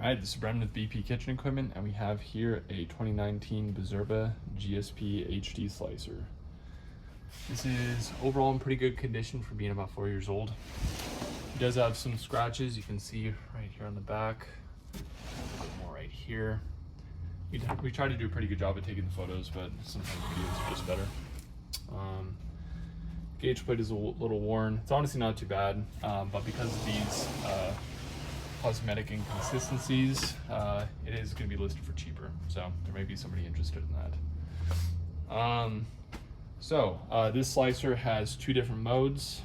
Alright, this is Brendan with BP Kitchen Equipment, and we have here a 2019 Bizerba GSP HD slicer. This is overall in pretty good condition for being about 4 years old. It does have some scratches, you can see right here on the back, a little more right here. We try to do a pretty good job at taking the photos, but sometimes videos are just better. Gauge plate is a little worn. It's honestly not too bad, but because of these cosmetic inconsistencies, it is going to be listed for cheaper, so there may be somebody interested in that. This slicer has two different modes.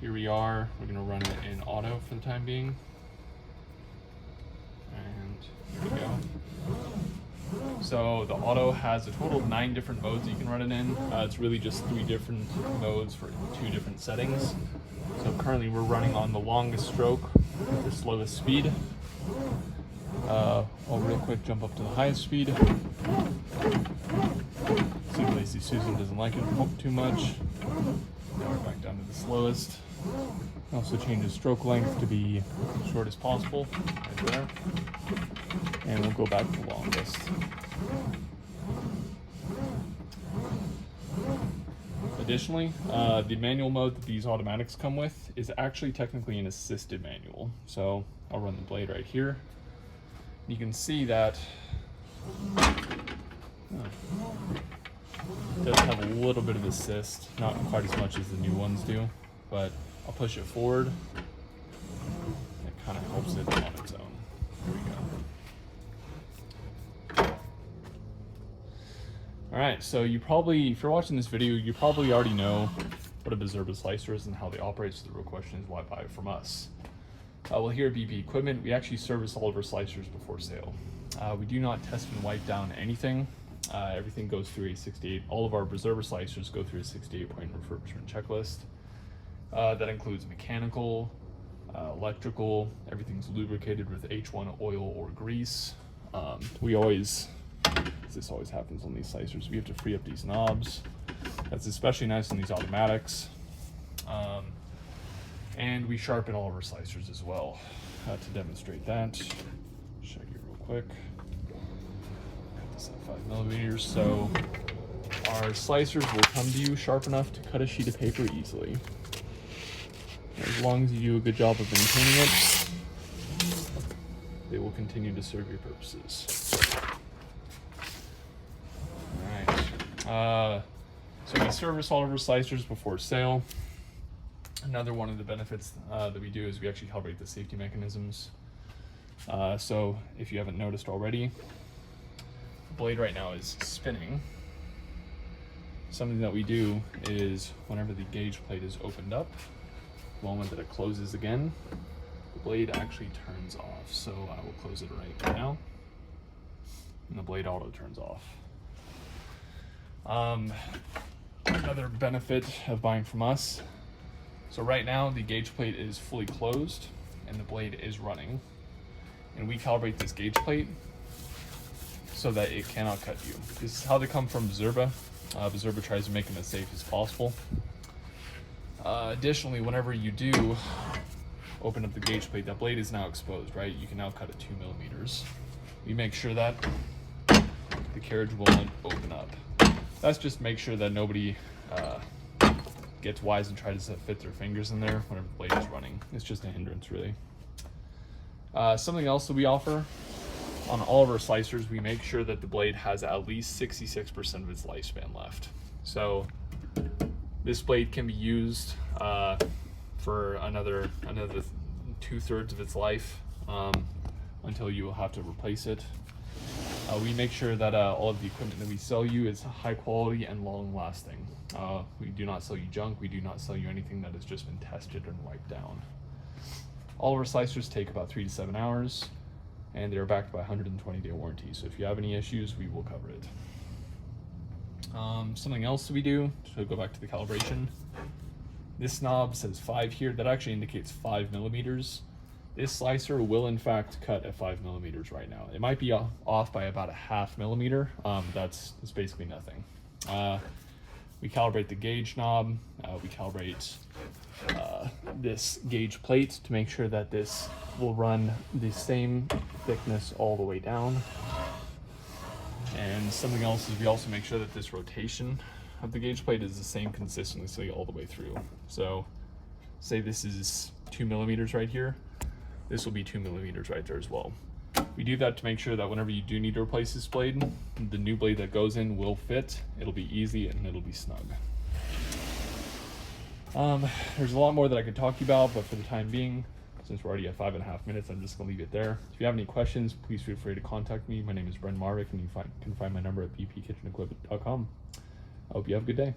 Here we are. We're going to run it in auto for the time being, and here we go. So the auto has a total of 9 different modes you can run it in. It's really just 3 different modes for 2 different settings. So currently we're running on the longest stroke with the slowest speed. I'll real quick jump up to the highest speed. See, Lazy Susan doesn't like it too much. Now we're back down to the slowest. Also change the stroke length to be as short as possible, right there. And we'll go back to the longest. Additionally, the manual mode that these automatics come with is actually technically an assisted manual. So I'll run the blade right here. You can see that it does have a little bit of assist, not quite as much as the new ones do, but I'll push it forward and it kind of helps it on its own. There we go. Alright, so if you're watching this video, you probably already know what a Bizerba slicer is and how they operate, so the real question is why buy it from us? Well, here at BP Equipment, we actually service all of our slicers before sale. We do not test and wipe down anything. Everything goes through a 68, all of our Bizerba slicers go through a 68-point refurbishment checklist. That includes mechanical, electrical, everything's lubricated with H1 oil or grease. This always happens on these slicers, we have to free up these knobs. That's especially nice on these automatics. And we sharpen all of our slicers as well. To demonstrate that, show you real quick. Cut this at 5 millimeters. So our slicers will come to you sharp enough to cut a sheet of paper easily. As long as you do a good job of maintaining it, they will continue to serve your purposes. Alright, so we service all of our slicers before sale. Another one of the benefits that we do is we actually calibrate the safety mechanisms. So if you haven't noticed already, the blade right now is spinning. Something that we do is whenever the gauge plate is opened up, the moment that it closes again, the blade actually turns off. So I will close it right now, and the blade auto turns off. Another benefit of buying from us, so right now the gauge plate is fully closed and the blade is running, and we calibrate this gauge plate so that it cannot cut you. This is how they come from Bizerba. Bizerba tries to make them as safe as possible. Additionally, whenever you do open up the gauge plate, that blade is now exposed, right? You can now cut at 2 millimeters. We make sure that the carriage won't open up. That's just to make sure that nobody gets wise and tries to fit their fingers in there whenever the blade is running. It's just a hindrance, really. Something else that we offer on all of our slicers, we make sure that the blade has at least 66% of its lifespan left. So this blade can be used for another 2/3 of its life until you will have to replace it. We make sure that all of the equipment that we sell you is high quality and long lasting. We do not sell you junk, we do not sell you anything that has just been tested and wiped down. All of our slicers take about 3 to 7 hours, and they're backed by a 120-day warranty. So if you have any issues, we will cover it. Something else we do, to go back to the calibration, this knob says 5 here, that actually indicates 5 millimeters. This slicer will in fact cut at 5 millimeters right now. It might be off by about a 0.5 millimeter. That's basically nothing. We calibrate the gauge knob. We calibrate this gauge plate to make sure that this will run the same thickness all the way down. And something else is we also make sure that this rotation of the gauge plate is the same consistency all the way through. So say this is 2 millimeters right here, this will be 2 millimeters right there as well. We do that to make sure that whenever you do need to replace this blade, the new blade that goes in will fit, it'll be easy, and it'll be snug. There's a lot more that I could talk to you about, but for the time being, since we're already at 5.5 minutes, I'm just gonna leave it there. If you have any questions, please feel free to contact me. My name is Bren Marvick, and you can find my number at bpkitchenequipment.com. I hope you have a good day.